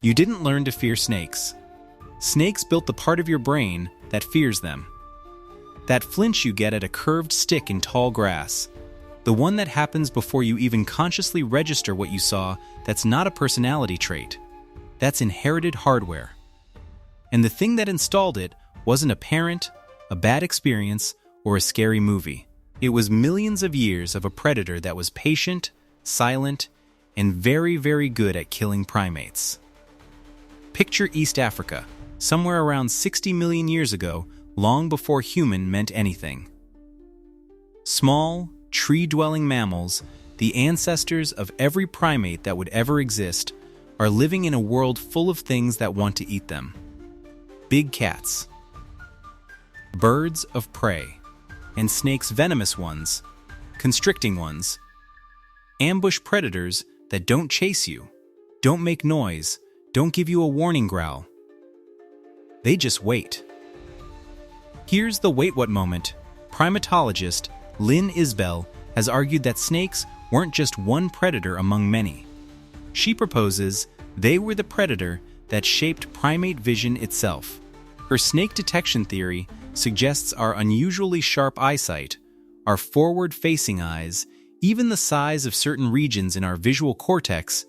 You didn't learn to fear snakes. Snakes built the part of your brain that fears them. That flinch you get at a curved stick in tall grass. The one that happens before you even consciously register what you saw. That's not a personality trait. That's inherited hardware. And the thing that installed it wasn't a parent, a bad experience, or a scary movie. It was millions of years of a predator that was patient, silent, and very, very good at killing primates. Picture East Africa, somewhere around 60 million years ago, long before human meant anything. Small, tree-dwelling mammals, the ancestors of every primate that would ever exist, are living in a world full of things that want to eat them. Big cats, birds of prey, and snakes, venomous ones, constricting ones, ambush predators that don't chase you, don't make noise, don't give you a warning growl. They just wait. Here's the wait what moment. Primatologist Lynne Isbell has argued that snakes weren't just one predator among many. She proposes they were the predator that shaped primate vision itself. Her snake detection theory suggests our unusually sharp eyesight, our forward-facing eyes, even the size of certain regions in our visual cortex,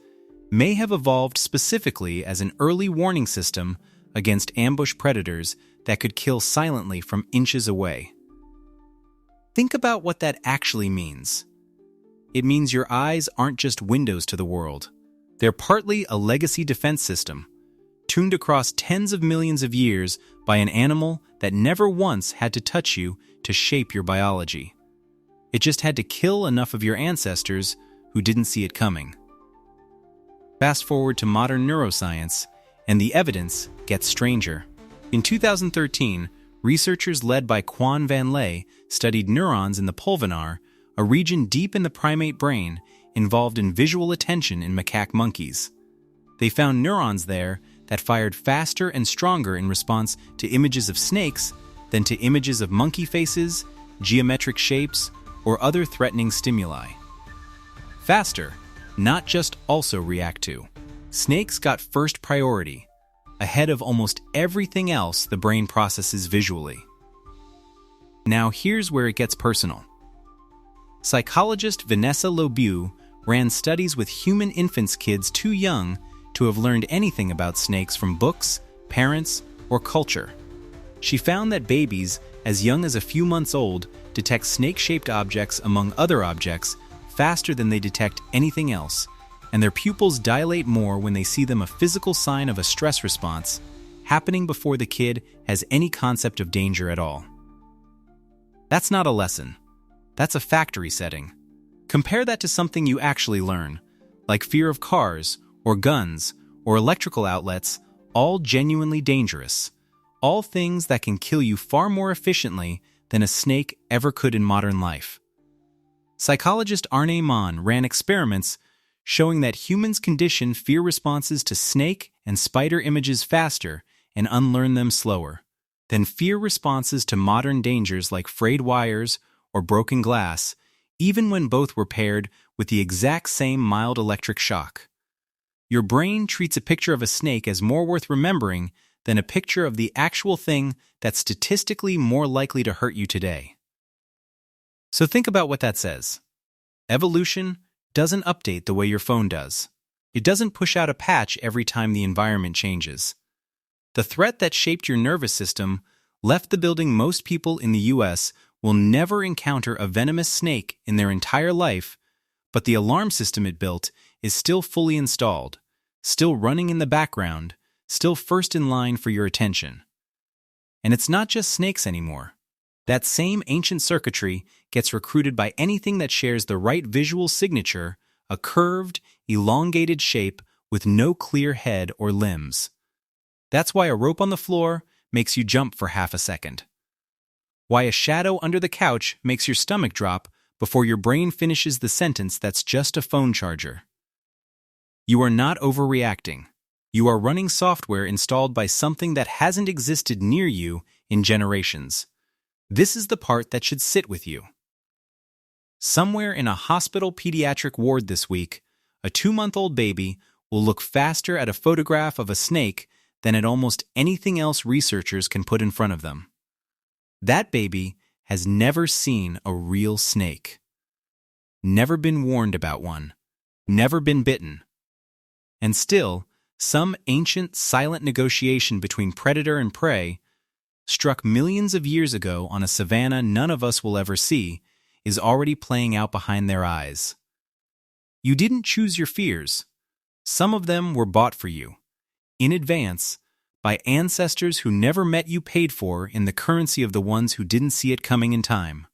may have evolved specifically as an early warning system against ambush predators that could kill silently from inches away. Think about what that actually means. It means your eyes aren't just windows to the world. They're partly a legacy defense system, tuned across tens of millions of years by an animal that never once had to touch you to shape your biology. It just had to kill enough of your ancestors who didn't see it coming. Fast forward to modern neuroscience, and the evidence gets stranger. In 2013, researchers led by Quan Van Lay studied neurons in the pulvinar, a region deep in the primate brain involved in visual attention in macaque monkeys. They found neurons there that fired faster and stronger in response to images of snakes than to images of monkey faces, geometric shapes, or other threatening stimuli. Faster, not just also react to. Snakes got first priority, ahead of almost everything else the brain processes visually. Now here's where it gets personal. Psychologist Vanessa Lobu ran studies with human infants kids too young to have learned anything about snakes from books, parents, or culture. She found that babies as young as a few months old detect snake-shaped objects among other objects faster than they detect anything else, and their pupils dilate more when they see them, a physical sign of a stress response happening before the kid has any concept of danger at all. That's not a lesson. That's a factory setting. Compare that to something you actually learn, like fear of cars, or guns, or electrical outlets, all genuinely dangerous, all things that can kill you far more efficiently than a snake ever could in modern life. Psychologist Arne Mann ran experiments showing that humans condition fear responses to snake and spider images faster and unlearn them slower than fear responses to modern dangers like frayed wires or broken glass, even when both were paired with the exact same mild electric shock. Your brain treats a picture of a snake as more worth remembering than a picture of the actual thing that's statistically more likely to hurt you today. So think about what that says. Evolution doesn't update the way your phone does. It doesn't push out a patch every time the environment changes. The threat that shaped your nervous system left the building most people in the US will never encounter a venomous snake in their entire life, but the alarm system it built is still fully installed, still running in the background, still first in line for your attention. And it's not just snakes anymore. That same ancient circuitry gets recruited by anything that shares the right visual signature, a curved, elongated shape with no clear head or limbs. That's why a rope on the floor makes you jump for half a second. Why a shadow under the couch makes your stomach drop before your brain finishes the sentence that's just a phone charger. You are not overreacting. You are running software installed by something that hasn't existed near you in generations. This is the part that should sit with you. Somewhere in a hospital pediatric ward this week, a 2-month-old baby will look faster at a photograph of a snake than at almost anything else researchers can put in front of them. That baby has never seen a real snake, never been warned about one, never been bitten. And still, some ancient silent negotiation between predator and prey, struck millions of years ago on a savanna none of us will ever see, is already playing out behind their eyes. You didn't choose your fears. Some of them were bought for you, in advance, by ancestors who never met you paid for in the currency of the ones who didn't see it coming in time.